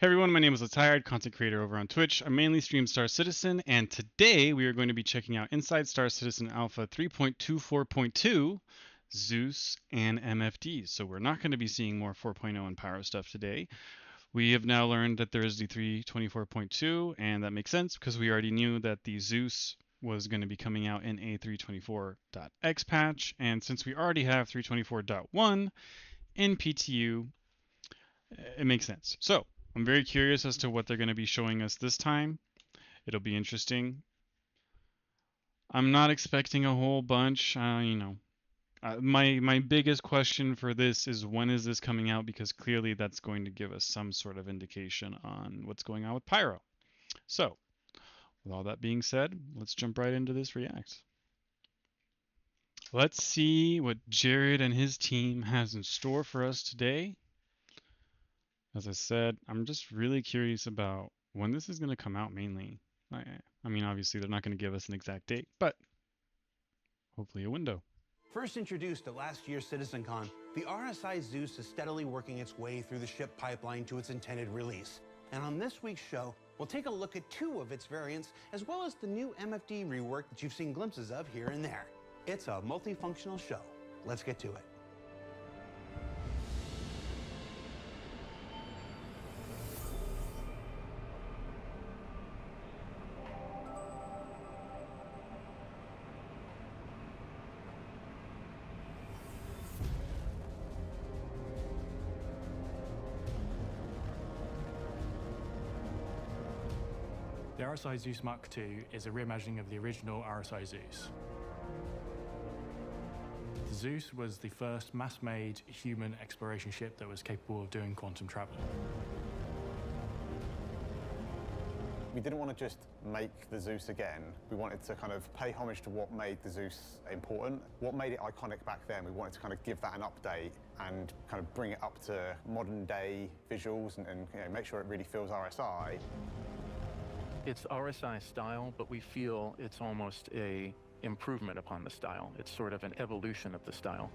Hey everyone, my name is Letiredd, content creator over on Twitch. I mainly stream Star Citizen, and today we are going to be checking out Inside Star Citizen Alpha 3.24.2, Zeus and MFD. So we're not going to be seeing more 4.0 and Pyro stuff today. We have now learned that there is the 3.24.2, and that makes sense because we already knew that the Zeus was going to be coming out in a 324.x patch, and since we already have 324.1 in PTU, it makes sense. So I'm very curious as to what they're going to be showing us this time. It'll be interesting. I'm not expecting a whole bunch. My biggest question for this is when is this coming out? Because clearly that's going to give us some sort of indication on what's going on with Pyro. So, with all that being said, let's jump right into this react. Let's see what Jared and his team has in store for us today. As I said, I'm just really curious about when this is going to come out mainly. I mean, obviously, they're not going to give us an exact date, but hopefully a window. First introduced at last year's CitizenCon, the RSI Zeus is steadily working its way through the ship pipeline to its intended release. And on this week's show, we'll take a look at two of its variants, as well as the new MFD rework that you've seen glimpses of here and there. It's a multifunctional show. Let's get to it. The RSI Zeus Mark II is a reimagining of the original RSI Zeus. The Zeus was the first mass-made human exploration ship that was capable of doing quantum travel. We didn't want to just make the Zeus again. We wanted to kind of pay homage to what made the Zeus important, what made it iconic back then. We wanted to kind of give that an update and kind of bring it up to modern day visuals and make sure it really feels RSI. It's RSI style, but we feel it's almost a improvement upon the style. It's sort of an evolution of the style.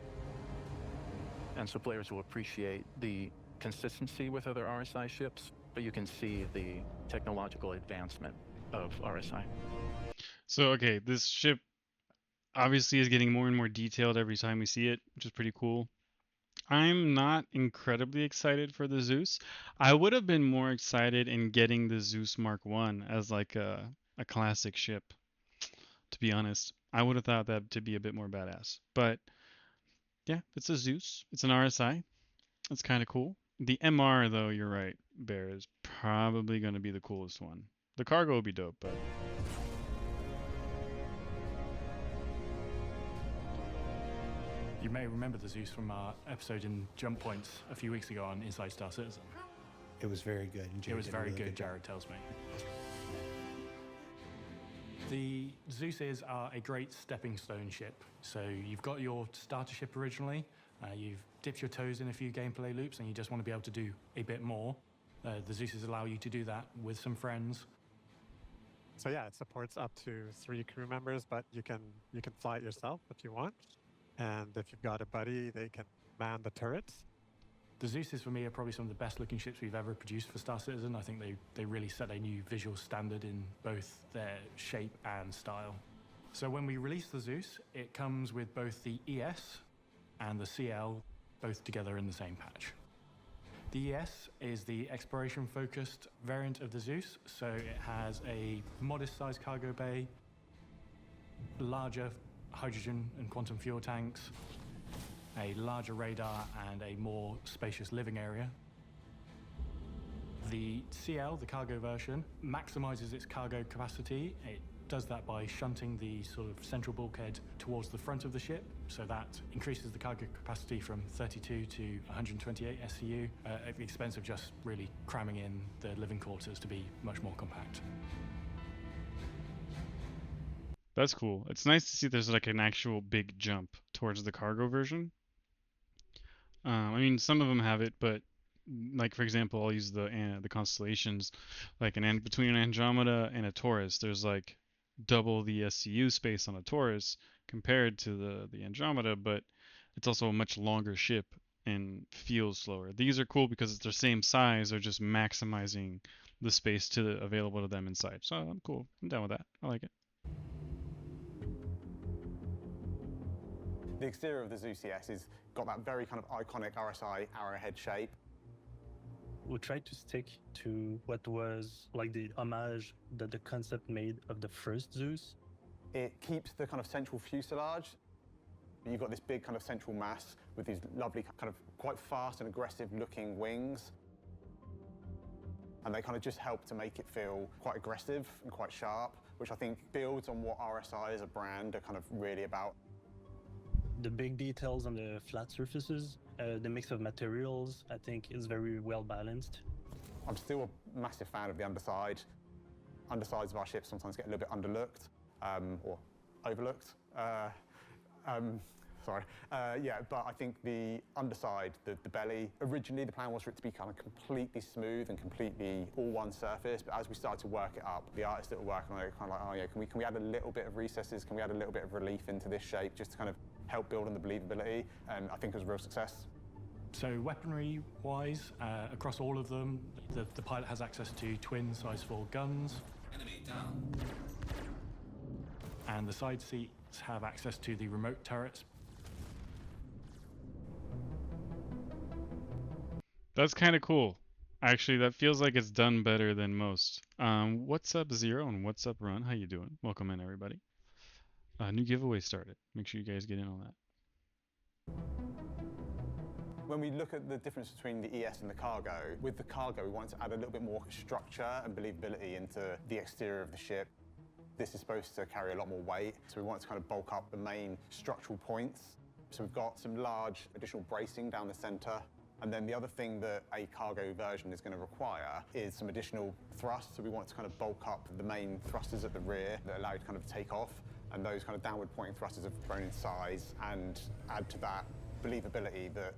And so players will appreciate the consistency with other RSI ships, but you can see the technological advancement of RSI. So, okay, this ship obviously is getting more and more detailed every time we see it, which is pretty cool. I'm not incredibly excited for the Zeus. I would have been more excited in getting the Zeus Mark I as like a classic ship, to be honest. I would have thought that to be a bit more badass. But yeah, it's a Zeus. It's an RSI. It's kind of cool. The MR, though, you're right, Bear, is probably going to be the coolest one. The cargo will be dope, but... You may remember the Zeus from our episode in Jump Points a few weeks ago on Inside Star Citizen. It was very good. It was very good, Jared tells me. The Zeuses are a great stepping stone ship. So you've got your starter ship originally, you've dipped your toes in a few gameplay loops and you just want to be able to do a bit more. The Zeuses allow you to do that with some friends. So yeah, it supports up to 3 crew members, but you can fly it yourself if you want. And if you've got a buddy, they can man the turrets. The Zeuses, for me, are probably some of the best looking ships we've ever produced for Star Citizen. I think they really set a new visual standard in both their shape and style. So when we release the Zeus, it comes with both the ES and the CL, both together in the same patch. The ES is the exploration-focused variant of the Zeus, so it has a modest-sized cargo bay, larger hydrogen and quantum fuel tanks, a larger radar, and a more spacious living area. The CL, the cargo version, maximizes its cargo capacity. It does that by shunting the sort of central bulkhead towards the front of the ship, so that increases the cargo capacity from 32 to 128 SCU at the expense of just really cramming in the living quarters to be much more compact. That's cool. It's nice to see there's like an actual big jump towards the cargo version. I mean, some of them have it, but like for example, I'll use the constellations, like between an Andromeda and a Taurus, there's like double the SCU space on a Taurus compared to the Andromeda, but it's also a much longer ship, and feels slower. These are cool because it's the same size, they're just maximizing the space available to them inside. So I'm cool. I'm down with that. I like it. The exterior of the Zeus ES has got that very kind of iconic RSI arrowhead shape. We tried to stick to what was like the homage that the concept made of the first Zeus. It keeps the kind of central fuselage. You've got this big kind of central mass with these lovely kind of quite fast and aggressive looking wings. And they kind of just help to make it feel quite aggressive and quite sharp, which I think builds on what RSI as a brand are kind of really about. The big details on the flat surfaces, the mix of materials, I think is very well balanced. I'm still a massive fan of the underside. Undersides of our ships sometimes get a little bit underlooked or overlooked. Yeah, but I think the underside, the belly, originally the plan was for it to be kind of completely smooth and completely all one surface, but as we started to work it up, the artists that were working on it were kind of like, oh yeah, can we add a little bit of recesses, can we add a little bit of relief into this shape, just to kind of help build on the believability, and I think it was a real success. So weaponry-wise, across all of them, the pilot has access to twin size 4 guns. Enemy down. And the side seats have access to the remote turrets. That's kind of cool. Actually, that feels like it's done better than most. What's up, Zero, and what's up, Run? How you doing? Welcome in, everybody. New giveaway started. Make sure you guys get in on that. When we look at the difference between the ES and the cargo, with the cargo we wanted to add a little bit more structure and believability into the exterior of the ship. This is supposed to carry a lot more weight, so we wanted to kind of bulk up the main structural points. So we've got some large additional bracing down the center. And then the other thing that a cargo version is going to require is some additional thrust. So we want to kind of bulk up the main thrusters at the rear that allow you to kind of take off. And those kind of downward pointing thrusters have grown in size and add to that believability that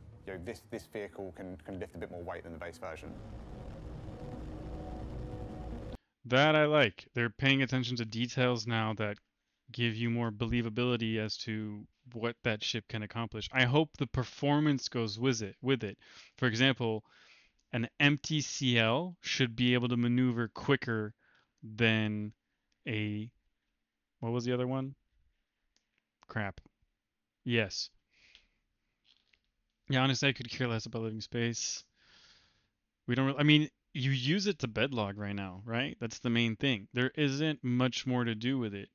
this vehicle can lift a bit more weight than the base version. That I like. They're paying attention to details now that give you more believability as to what that ship can accomplish. I hope the performance goes with it. For example, an empty CL should be able to maneuver quicker than a... What was the other one? Crap. Yes. Yeah, honestly, I could care less about living space. We don't really... I mean, you use it to bedlog right now, right? That's the main thing. There isn't much more to do with it.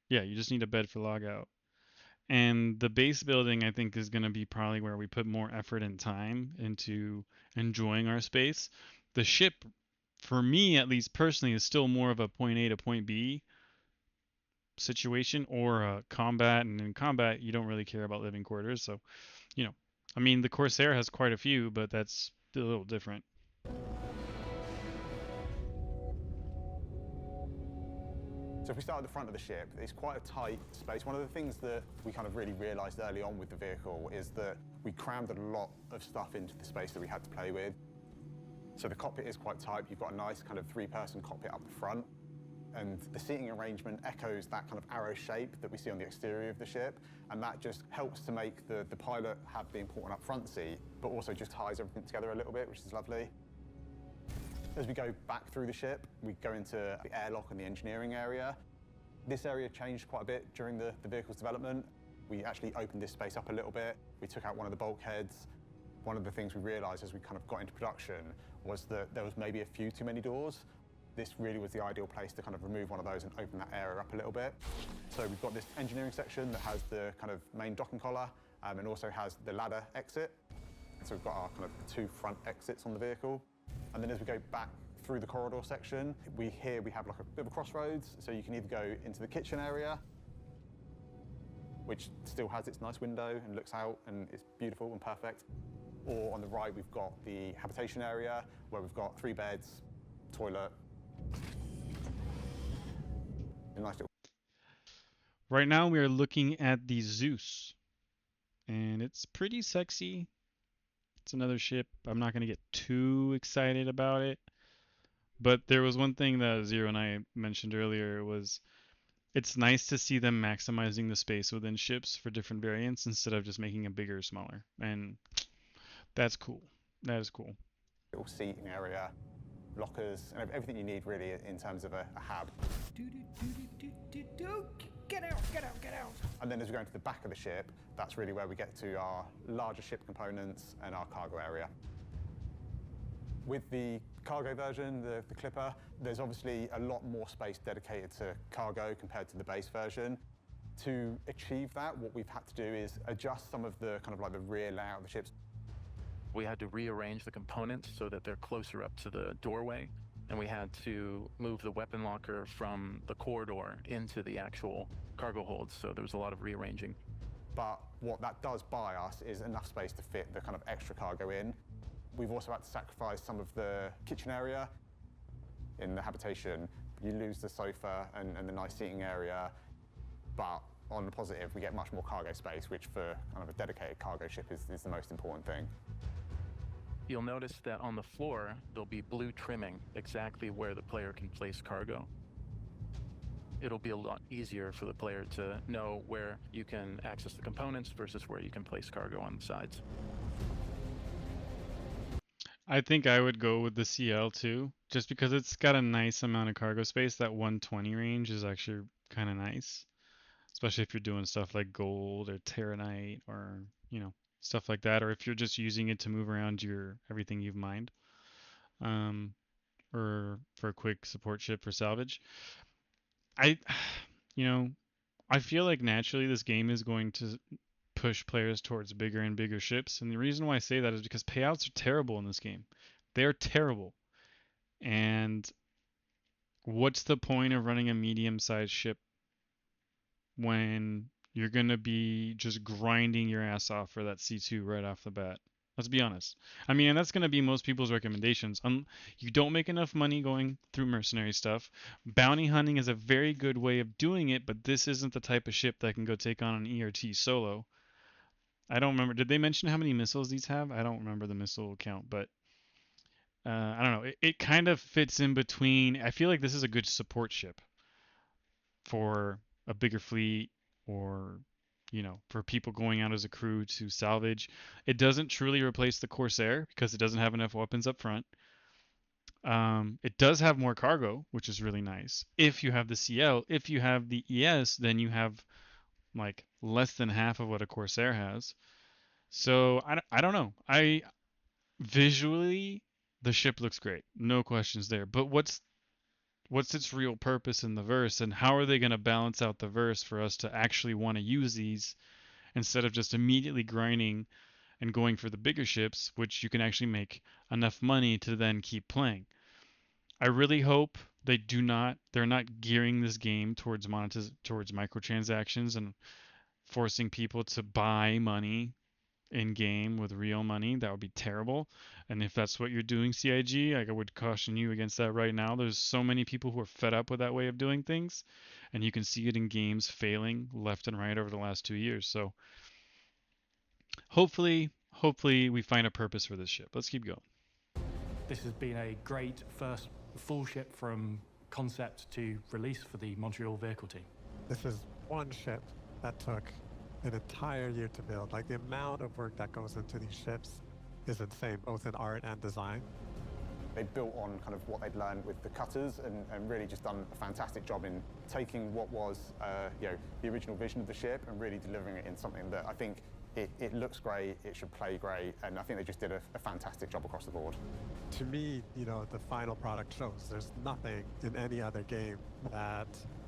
Yeah, you just need a bed for logout. And the base building, I think, is going to be probably where we put more effort and time into enjoying our space. The ship, for me at least personally, is still more of a point A to point B situation, or a combat. And in combat, you don't really care about living quarters. So, I mean, the Corsair has quite a few, but that's a little different. So if we start at the front of the ship, it's quite a tight space. One of the things that we kind of really realized early on with the vehicle is that we crammed a lot of stuff into the space that we had to play with. So the cockpit is quite tight. You've got a nice kind of 3-person cockpit up the front. And the seating arrangement echoes that kind of arrow shape that we see on the exterior of the ship. And that just helps to make the pilot have the important up front seat, but also just ties everything together a little bit, which is lovely. As we go back through the ship, we go into the airlock and the engineering area. This area changed quite a bit during the vehicle's development. We actually opened this space up a little bit. We took out one of the bulkheads. One of the things we realized as we kind of got into production was that there was maybe a few too many doors. This really was the ideal place to kind of remove one of those and open that area up a little bit. So we've got this engineering section that has the kind of main docking collar and also has the ladder exit. So we've got our kind of 2 front exits on the vehicle. And then as we go back through the corridor section, we have like a bit of a crossroads. So you can either go into the kitchen area, which still has its nice window and looks out and it's beautiful and perfect. Or on the right, we've got the habitation area where we've got 3 beds, toilet. A nice little... Right now we are looking at the Zeus, and it's pretty sexy. It's another ship. I'm not going to get too excited about it, but there was one thing that Zero and I mentioned earlier was it's nice to see them maximizing the space within ships for different variants instead of just making it bigger or smaller. And That's cool. That is cool. Little seating area, lockers, and everything you need really in terms of a hab. Get out, get out, get out. And then as we go into the back of the ship, that's really where we get to our larger ship components and our cargo area. With the cargo version, the Clipper, there's obviously a lot more space dedicated to cargo compared to the base version. To achieve that, what we've had to do is adjust some of the kind of like the rear layout of the ships. We had to rearrange the components so that they're closer up to the doorway, and we had to move the weapon locker from the corridor into the actual cargo holds, so there was a lot of rearranging. But what that does buy us is enough space to fit the kind of extra cargo in. We've also had to sacrifice some of the kitchen area. In the habitation, you lose the sofa and the nice seating area, but on the positive, we get much more cargo space, which for kind of a dedicated cargo ship is the most important thing. You'll notice that on the floor, there'll be blue trimming exactly where the player can place cargo. It'll be a lot easier for the player to know where you can access the components versus where you can place cargo on the sides. I think I would go with the CL too, just because it's got a nice amount of cargo space. That 120 range is actually kind of nice, especially if you're doing stuff like gold or Terranite or, you know, stuff like that, or if you're just using it to move around your everything you've mined, or for a quick support ship for salvage. You know, I feel like naturally this game is going to push players towards bigger and bigger ships, and the reason why I say that is because payouts are terrible in this game. They're terrible, and what's the point of running a medium-sized ship when you're going to be just grinding your ass off for that C2 right off the bat? Let's be honest. I mean, and that's going to be most people's recommendations. You don't make enough money going through mercenary stuff. Bounty hunting is a very good way of doing it, but this isn't the type of ship that can go take on an ERT solo. I don't remember. Did they mention how many missiles these have? I don't remember the missile count, but I don't know. It kind of fits in between. I feel like this is a good support ship for a bigger fleet, or, you know, for people going out as a crew to salvage. It doesn't truly replace the Corsair because it doesn't have enough weapons up front. It does have more cargo, which is really nice. If you have the CL, if you have the ES, then you have like less than half of what a Corsair has. So I don't know. Visually, the ship looks great, no questions there. But what's its real purpose in the verse, and how are they going to balance out the verse for us to actually want to use these instead of just immediately grinding and going for the bigger ships, which you can actually make enough money to then keep playing? I really hope they're not gearing this game towards microtransactions and forcing people to buy money in game with real money. That would be terrible. And if that's what you're doing, CIG, I would caution you against that right now. There's so many people who are fed up with that way of doing things, and you can see it in games failing left and right over the last 2 years. So hopefully we find a purpose for this ship. Let's keep going. This has been a great first full ship from concept to release for the Montreal vehicle team. This is one ship that took an entire year to build. Like, the amount of work that goes into these ships is insane, both in art and design. They built on kind of what they'd learned with the cutters and really just done a fantastic job in taking what was the original vision of the ship and really delivering it in something that I think it looks great, it should play great, and I think they just did a fantastic job across the board. To me, the final product shows there's nothing in any other game that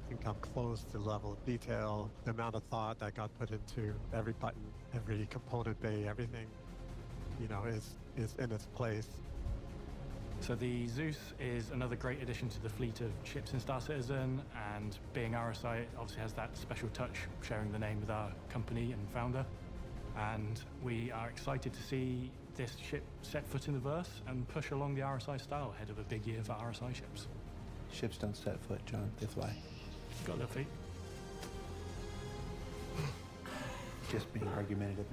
can come close to the level of detail, the amount of thought that got put into every button, every component bay, everything, is in its place. So the Zeus is another great addition to the fleet of ships in Star Citizen, and being RSI, it obviously has that special touch, sharing the name with our company and founder. And we are excited to see this ship set foot in the verse and push along the RSI style ahead of a big year for RSI ships. Ships don't set foot, John. They fly. Got their feet. Just being argumentative.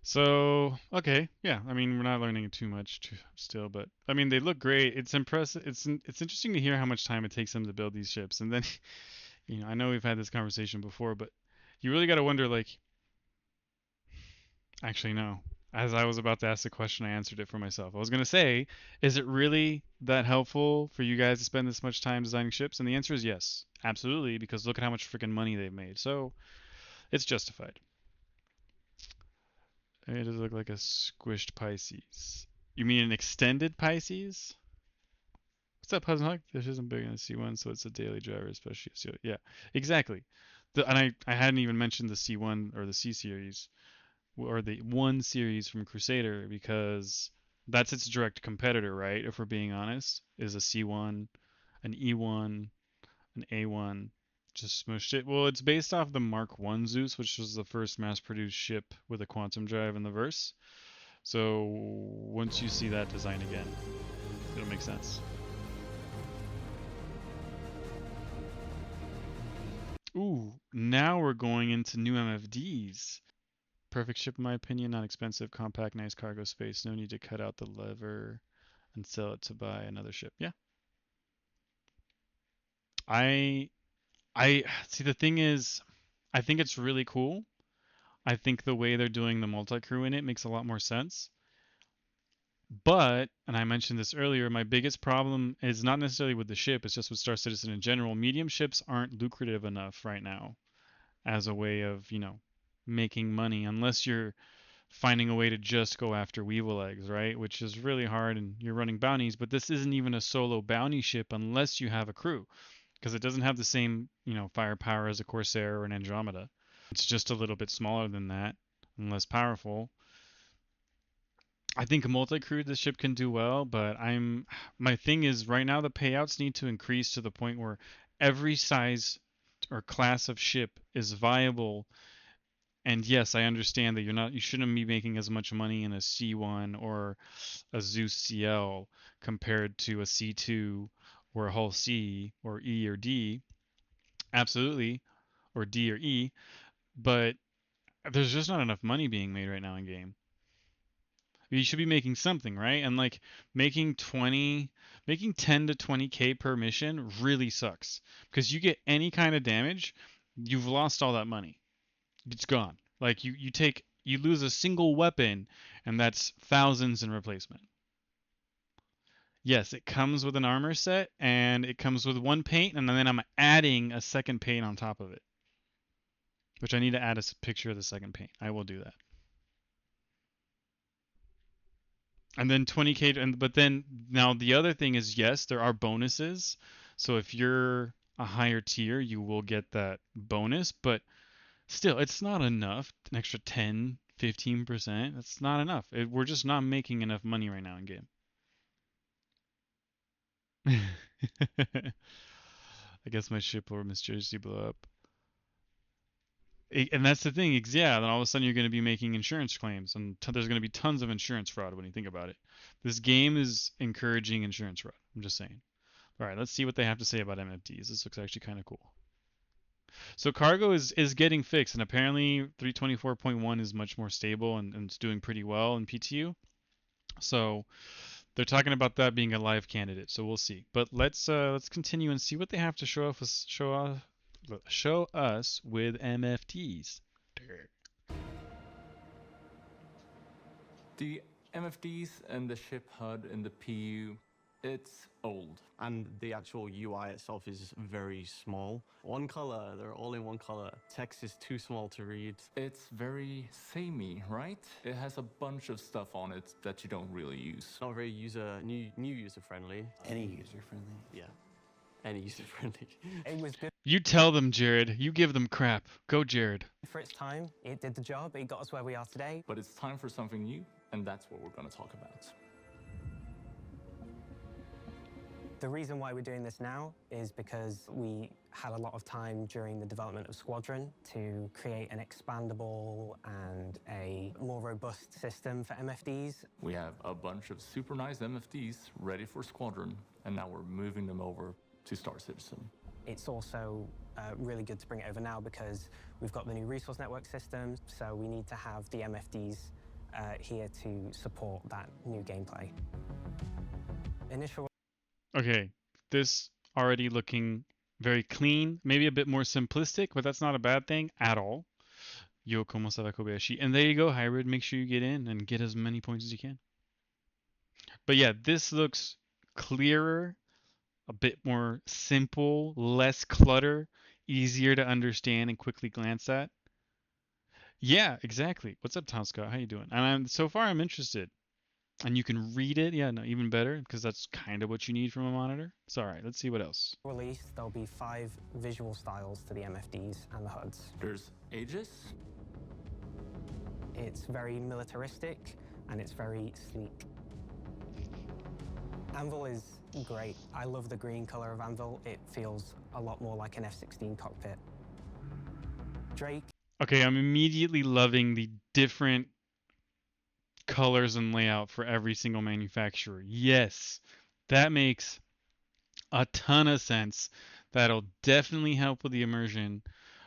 So, okay, yeah. I mean, we're not learning too much still, but I mean, they look great. It's impressive. It's interesting to hear how much time it takes them to build these ships. And then, I know we've had this conversation before, but you really got to wonder, like, Actually, no. As I was about to ask the question, I answered it for myself. I was going to say, is it really that helpful for you guys to spend this much time designing ships? And the answer is yes, absolutely, because look at how much freaking money they've made. So it's justified. It does look like a squished Pisces. You mean an extended Pisces? What's up, Puzzle? This isn't big enough to C1, so it's a daily driver, especially. So yeah, exactly. And I hadn't even mentioned the C1 or the C series, or the 1 series from Crusader, because that's its direct competitor, right? If we're being honest, is a C1, an E1, an A1. Just smushed it. Well, it's based off the Mark 1 Zeus, which was the first mass-produced ship with a quantum drive in the verse. So once you see that design again, it'll make sense. Ooh, now we're going into new MFDs. Perfect ship in my opinion, not expensive, compact, nice cargo space, no need to cut out the lever and sell it to buy another ship. Yeah. I see, the thing is, I think it's really cool. I think the way they're doing the multi-crew in it makes a lot more sense. But, and I mentioned this earlier, my biggest problem is not necessarily with the ship, it's just with Star Citizen in general. Medium ships aren't lucrative enough right now as a way of, making money, unless you're finding a way to just go after Weevil eggs, right? Which is really hard, and you're running bounties, but this isn't even a solo bounty ship unless you have a crew, because it doesn't have the same, firepower as a Corsair or an Andromeda. It's just a little bit smaller than that and less powerful. I think a multi-crew this ship can do well, but my thing is right now the payouts need to increase to the point where every size or class of ship is viable. And yes, I understand that you shouldn't be making as much money in a C1 or a Zeus CL compared to a C2 or a Hull C or E or D. Absolutely, or D or E, but there's just not enough money being made right now in game. You should be making something, right? And like making 10 to 20k per mission really sucks, because you get any kind of damage, you've lost all that money. It's gone. Like you lose a single weapon, and that's thousands in replacement. Yes, it comes with an armor set, and it comes with one paint, and then I'm adding a second paint on top of it, which I need to add a picture of the second paint. I will do that. And then 20k, but then now the other thing is, yes, there are bonuses. So if you're a higher tier, you will get that bonus, but still, it's not enough. An extra 10, 15%, that's not enough. We're just not making enough money right now in game. I guess my ship will mysteriously blow up. And that's the thing, yeah, then all of a sudden you're going to be making insurance claims, and there's going to be tons of insurance fraud when you think about it. This game is encouraging insurance fraud. I'm just saying. All right, let's see what they have to say about MFDs. This looks actually kind of cool. So cargo is getting fixed, and apparently 324.1 is much more stable and it's doing pretty well in PTU. So they're talking about that being a live candidate. So we'll see. But let's continue and see what they have to show us with MFDs. The MFDs and the ship HUD and the PU, it's old. And the actual UI itself is very small. One color, they're all in one color. Text is too small to read. It's very samey, right? It has a bunch of stuff on it that you don't really use. Not very new user-friendly. Any user-friendly. Yeah, any user-friendly. It was good You tell them, Jared. You give them crap. Go, Jared. for its time. It did the job. It got us where we are today. But it's time for something new, and that's what we're going to talk about. The reason why we're doing this now is because we had a lot of time during the development of Squadron to create an expandable and a more robust system for MFDs. We have a bunch of super nice MFDs ready for Squadron, and now we're moving them over to Star Citizen. It's also really good to bring it over now because we've got the new resource network system, so we need to have the MFDs here to support that new gameplay. Initial. Okay, this already looking very clean, maybe a bit more simplistic, but that's not a bad thing at all. Yo, como estaba Kobayashi. And there you go, Hybrid. Make sure you get in and get as many points as you can. But yeah, this looks clearer, a bit more simple, less clutter, easier to understand and quickly glance at. Yeah, exactly. What's up, Tosca? How you doing? And so far I'm interested. And you can read it. Yeah, no, even better, because that's kind of what you need from a monitor. So all right, let's see what else. Release, there'll be 5 visual styles to the MFDs and the HUDs. There's Aegis. It's very militaristic and it's very sleek. Anvil is great. I love the green color of Anvil. It feels a lot more like an F-16 cockpit. Drake. Okay, I'm immediately loving the different colors and layout for every single manufacturer. Yes, that makes a ton of sense. That'll definitely help with the immersion.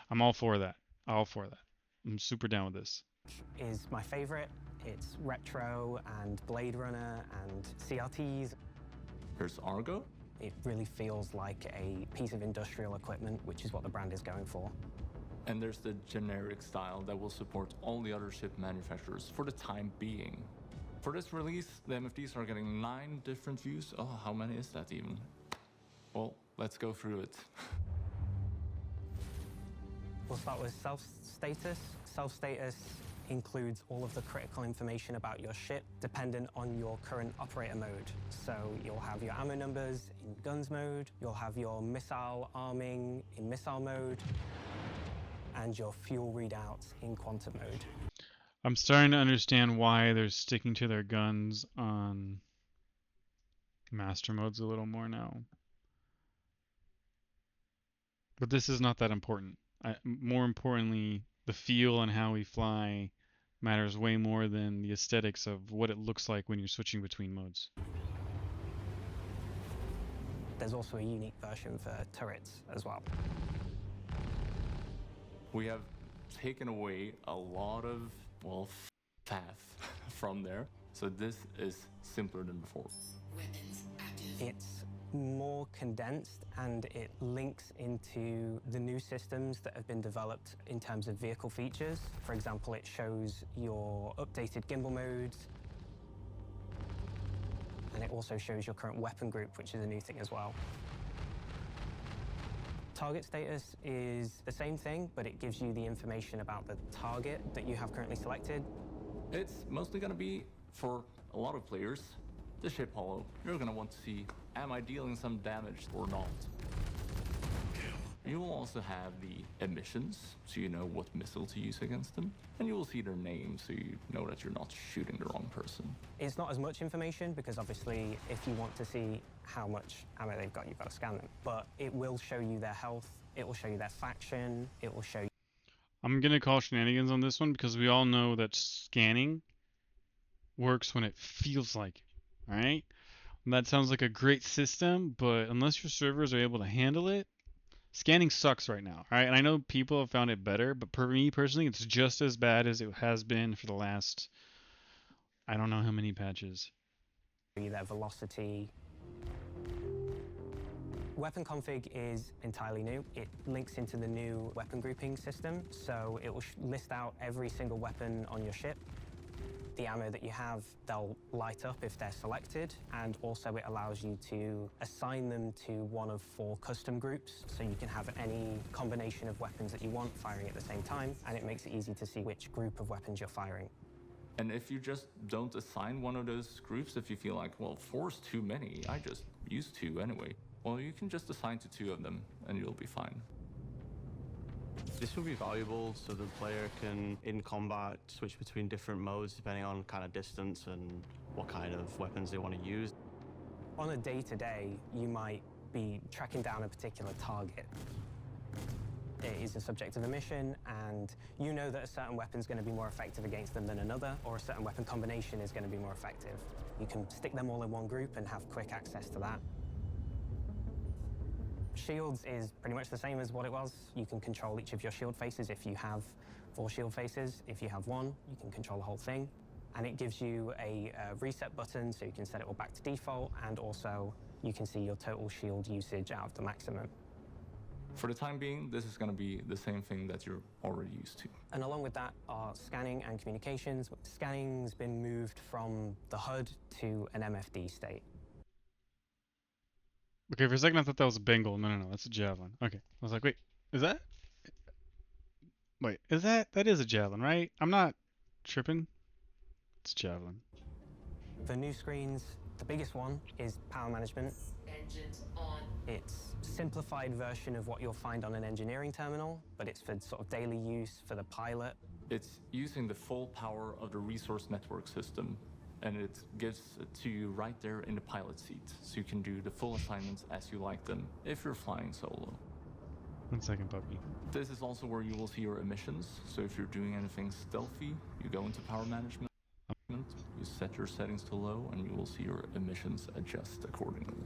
I'm all for that. All for that. I'm super down with this. Is my favorite. It's retro and Blade Runner and CRTs. There's Argo. It really feels like a piece of industrial equipment, which is what the brand is going for. And there's the generic style that will support all the other ship manufacturers for the time being. For this release, the MFDs are getting 9 different views. Oh, how many is that even? Well, let's go through it. We'll start with self-status. Self-status includes all of the critical information about your ship dependent on your current operator mode. So you'll have your ammo numbers in guns mode, you'll have your missile arming in missile mode, and your fuel readouts in quantum mode. I'm starting to understand why they're sticking to their guns on master modes a little more now. But this is not that important. More importantly, the feel and how we fly matters way more than the aesthetics of what it looks like when you're switching between modes. There's also a unique version for turrets as well. We have taken away a lot of, well, faff from there. So this is simpler than before. It's more condensed and it links into the new systems that have been developed in terms of vehicle features. For example, it shows your updated gimbal modes, and it also shows your current weapon group, which is a new thing as well. Target status is the same thing, but it gives you the information about the target that you have currently selected. It's mostly going to be, for a lot of players, the ship holo. You're going to want to see, am I dealing some damage or not? You will also have the emissions, so you know what missile to use against them. And you will see their names, so you know that you're not shooting the wrong person. It's not as much information, because obviously, if you want to see how much ammo they've got, you've got to scan them. But it will show you their health, it will show you their faction, it will show you... I'm going to call shenanigans on this one, because we all know that scanning works when it feels like it, right? And that sounds like a great system, but unless your servers are able to handle it, scanning sucks right now, right? And I know people have found it better, but for me personally, it's just as bad as it has been for the last, I don't know how many patches. Their velocity. Weapon config is entirely new. It links into the new weapon grouping system, so it will list out every single weapon on your ship. The ammo that you have, they'll light up if they're selected, and also it allows you to assign them to one of 4 custom groups, so you can have any combination of weapons that you want firing at the same time, and it makes it easy to see which group of weapons you're firing. And if you just don't assign one of those groups, if you feel like, well, 4's too many, I just use 2 anyway, well, you can just assign to 2 of them, and you'll be fine. This will be valuable so the player can, in combat, switch between different modes depending on kind of distance and what kind of weapons they want to use. On a day-to-day, you might be tracking down a particular target. It is a subject of a mission, and you know that a certain weapon is going to be more effective against them than another, or a certain weapon combination is going to be more effective. You can stick them all in one group and have quick access to that. Shields is pretty much the same as what it was. You can control each of your shield faces if you have 4 shield faces. If you have 1, you can control the whole thing. And it gives you a reset button, so you can set it all back to default, and also you can see your total shield usage out of the maximum. For the time being, this is going to be the same thing that you're already used to. And along with that are scanning and communications. Scanning's been moved from the HUD to an MFD state. Okay, for a second I thought that was a Bengal. No, that's a Javelin. Okay, I was like, wait, is that? Wait, is that? That is a Javelin, right? I'm not tripping. It's a Javelin. The new screens, the biggest one is power management. Engines on. It's a simplified version of what you'll find on an engineering terminal, but it's for sort of daily use for the pilot. It's using the full power of the resource network system, and it gives it to you right there in the pilot seat, so you can do the full assignments as you like them if you're flying solo. 1 second, puppy. This is also where you will see your emissions, so if you're doing anything stealthy, you go into power management, you set your settings to low, and you will see your emissions adjust accordingly.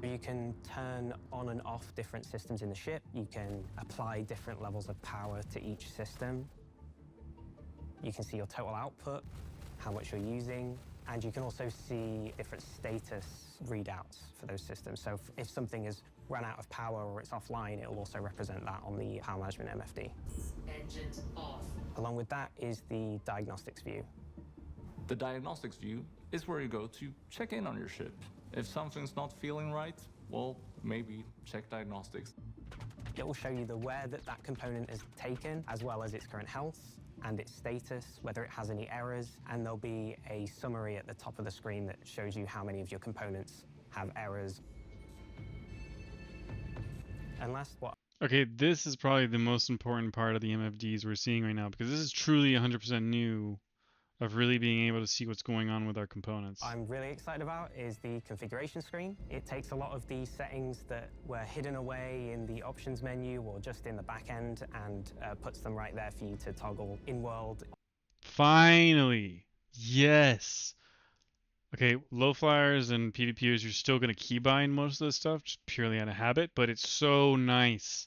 You can turn on and off different systems in the ship. You can apply different levels of power to each system. You can see your total output, how much you're using, and you can also see different status readouts for those systems. So if something has run out of power or it's offline, it will also represent that on the power management MFD. Engines off. Along with that is the diagnostics view. The diagnostics view is where you go to check in on your ship. If something's not feeling right, well, maybe check diagnostics. It will show you the wear that that component has taken, as well as its current health and its status, whether it has any errors, and there'll be a summary at the top of the screen that shows you how many of your components have errors. And last, Okay, this is probably the most important part of the MFDs we're seeing right now, because this is truly 100% new of really being able to see what's going on with our components. I'm really excited about is the configuration screen. It takes a lot of the settings that were hidden away in the options menu or just in the back end and puts them right there for you to toggle in-world. Finally! Yes! Okay, low flyers and PvPers, you're still going to keybind most of this stuff, just purely out of habit, but it's so nice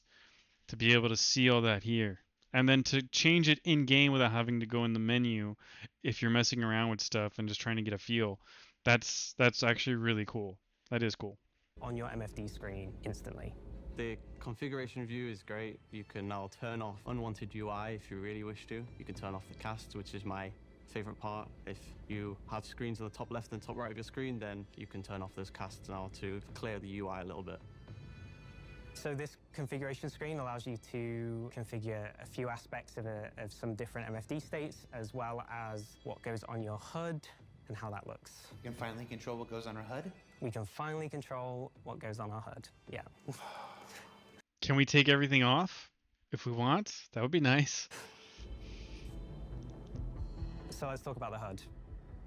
to be able to see all that here. And then to change it in-game without having to go in the menu if you're messing around with stuff and just trying to get a feel. That's actually really cool. That is cool. On your MFD screen instantly. The configuration view is great. You can now turn off unwanted UI if you really wish to. You can turn off the cast, which is my favorite part. If you have screens on the top left and top right of your screen, then you can turn off those casts now to clear the UI a little bit. So this configuration screen allows you to configure a few aspects of some different MFD states, as well as what goes on your HUD and how that looks. You can finally control what goes on our HUD? We can finally control what goes on our HUD, yeah. Can we take everything off if we want? That would be nice. So let's talk about the HUD.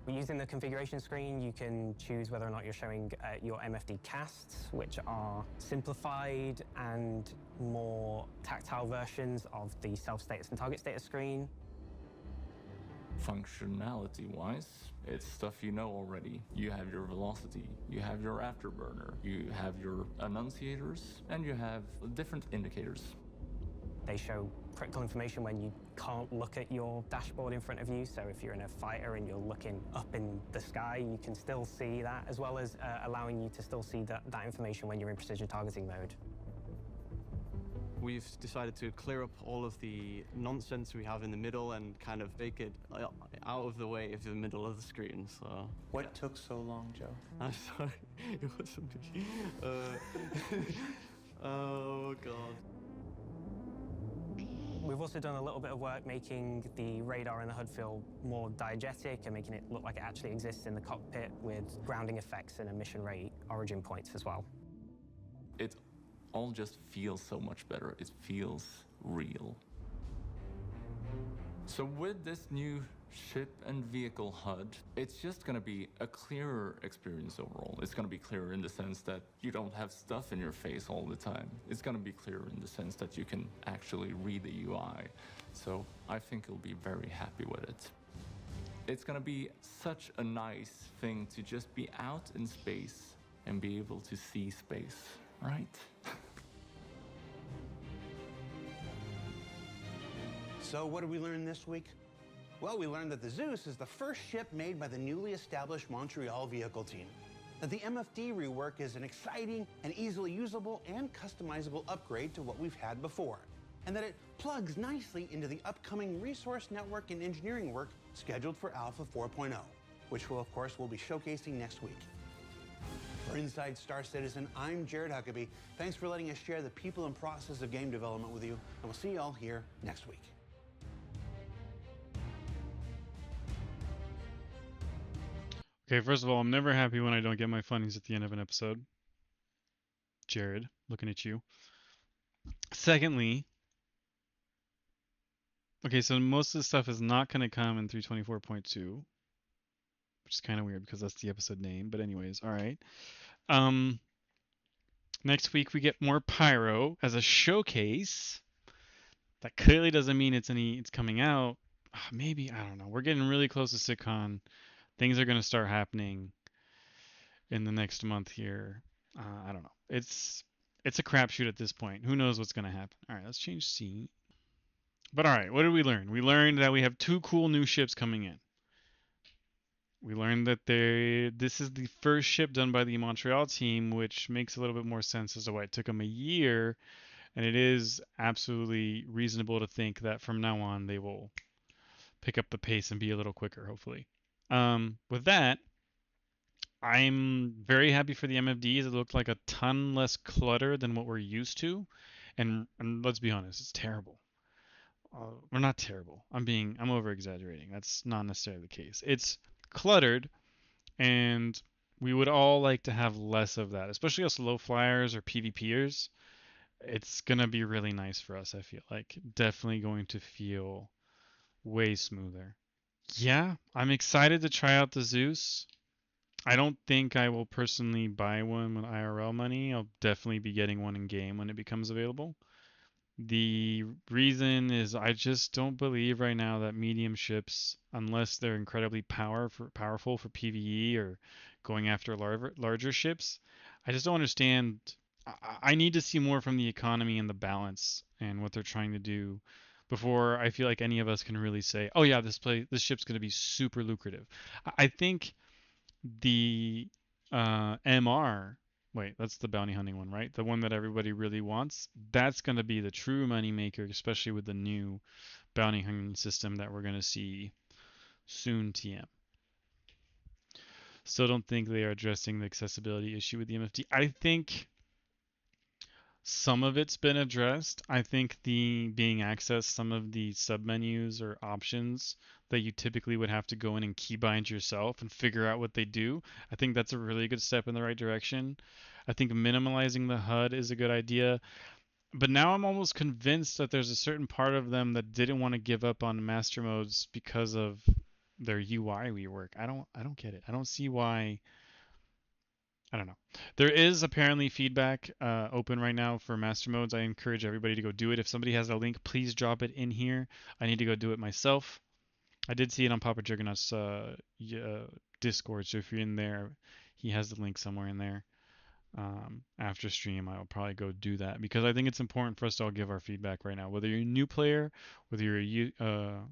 Using the configuration screen, you can choose whether or not you're showing your MFD casts, which are simplified and more tactile versions of the self-status and target status screen. Functionality-wise, it's stuff you know already. You have your velocity, you have your afterburner, you have your annunciators, and you have different indicators. They show critical information when you can't look at your dashboard in front of you. So if you're in a fighter and you're looking up in the sky, you can still see that, as well as allowing you to still see that information when you're in precision targeting mode. We've decided to clear up all of the nonsense we have in the middle and kind of make it out of the way of the middle of the screen. So What took so long, Joe? I'm sorry, it wasn't me. Oh God. We've also done a little bit of work making the radar and the HUD feel more diegetic and making it look like it actually exists in the cockpit with grounding effects and emission rate origin points as well. It all just feels so much better. It feels real. So with this new ship and vehicle HUD, it's just going to be a clearer experience overall. It's going to be clearer in the sense that you don't have stuff in your face all the time. It's going to be clearer in the sense that you can actually read the UI. So I think you'll be very happy with it. It's going to be such a nice thing to just be out in space and be able to see space, right? So what did we learn this week? Well, we learned that the Zeus is the first ship made by the newly established Montreal vehicle team. that the MFD rework is an exciting and easily usable and customizable upgrade to what we've had before, and that it plugs nicely into the upcoming resource network and engineering work scheduled for Alpha 4.0, which of course we'll be showcasing next week. For Inside Star Citizen, I'm Jared Huckabee. Thanks for letting us share the people and process of game development with you, and we'll see you all here next week. Okay, first of all, I'm never happy when I don't get my fundings at the end of an episode. Jared, looking at you. Secondly, okay, so most of the stuff is not going to come in 324.2, which is kind of weird because that's the episode name, but anyways, all right. Next week we get more Pyro as a showcase. That clearly doesn't mean it's coming out. Maybe, I don't know. We're getting really close to SitCon. Things are going to start happening in the next month here. I don't know. It's a crapshoot at this point. Who knows what's going to happen? All right, let's change scene. But all right, what did we learn? We learned that we have 2 cool new ships coming in. We learned that this is the first ship done by the Montreal team, which makes a little bit more sense as to why it took them a year. And it is absolutely reasonable to think that from now on they will pick up the pace and be a little quicker, hopefully. With that, I'm very happy for the MFDs. It looked like a ton less clutter than what we're used to. And let's be honest, it's terrible. Or not terrible. I'm over exaggerating. That's not necessarily the case. It's cluttered, and we would all like to have less of that, especially us low flyers or PvPers. It's gonna be really nice for us, I feel like. Definitely going to feel way smoother. Yeah, I'm excited to try out the Zeus. I don't think I will personally buy one with IRL money. I'll definitely be getting one in game when it becomes available. The reason is I just don't believe right now that medium ships, unless they're incredibly powerful for PvE or going after larger ships, I just don't understand. I need to see more from the economy and the balance and what they're trying to do before I feel like any of us can really say, oh yeah, this ship's going to be super lucrative. I think the MR, wait, that's the bounty hunting one, right? The one that everybody really wants. That's going to be the true money maker, especially with the new bounty hunting system that we're going to see soon, TM. Still don't think they are addressing the accessibility issue with the MFD. I think some of it's been addressed. I think the being accessed, some of the submenus or options that you typically would have to go in and keybind yourself and figure out what they do. I think that's a really good step in the right direction. I think minimalizing the HUD is a good idea. But now I'm almost convinced that there's a certain part of them that didn't want to give up on master modes because of their UI rework. I don't get it. I don't see why. I don't know. There is apparently feedback open right now for master modes. I encourage everybody to go do it. If somebody has a link, please drop it in here. I need to go do it myself. I did see it on Papa Juggernaut's Discord, so if you're in there, he has the link somewhere in there. After stream, I will probably go do that because I think it's important for us to all give our feedback right now. Whether you're a new player, whether you're an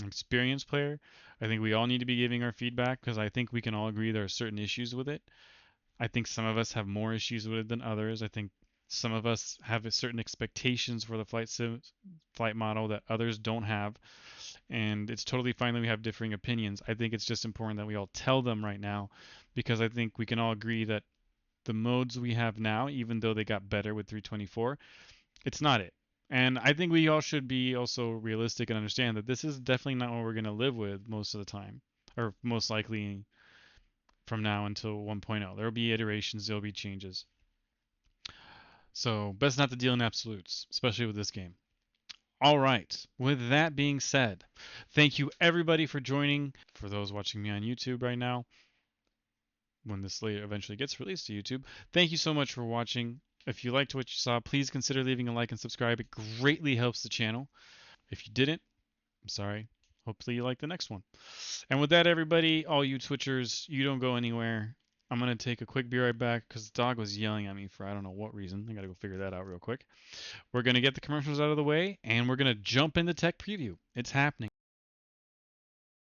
experienced player, I think we all need to be giving our feedback because I think we can all agree there are certain issues with it. I think some of us have more issues with it than others. I think some of us have certain expectations for the flight model that others don't have. And it's totally fine that we have differing opinions. I think it's just important that we all tell them right now because I think we can all agree that the modes we have now, even though they got better with 324, it's not it. And I think we all should be also realistic and understand that this is definitely not what we're going to live with most of the time, or most likely from now until 1.0. There will be iterations, there will be changes. So best not to deal in absolutes, especially with this game. All right, with that being said, thank you everybody for joining. For those watching me on YouTube right now, when this later eventually gets released to YouTube, thank you so much for watching. If you liked what you saw, please consider leaving a like and subscribe. It greatly helps the channel. If you didn't, I'm sorry. Hopefully you like the next one. And with that, everybody, all you Twitchers, you don't go anywhere. I'm going to take a quick be right back because the dog was yelling at me for I don't know what reason. I got to go figure that out real quick. We're going to get the commercials out of the way, and we're going to jump into tech preview. It's happening.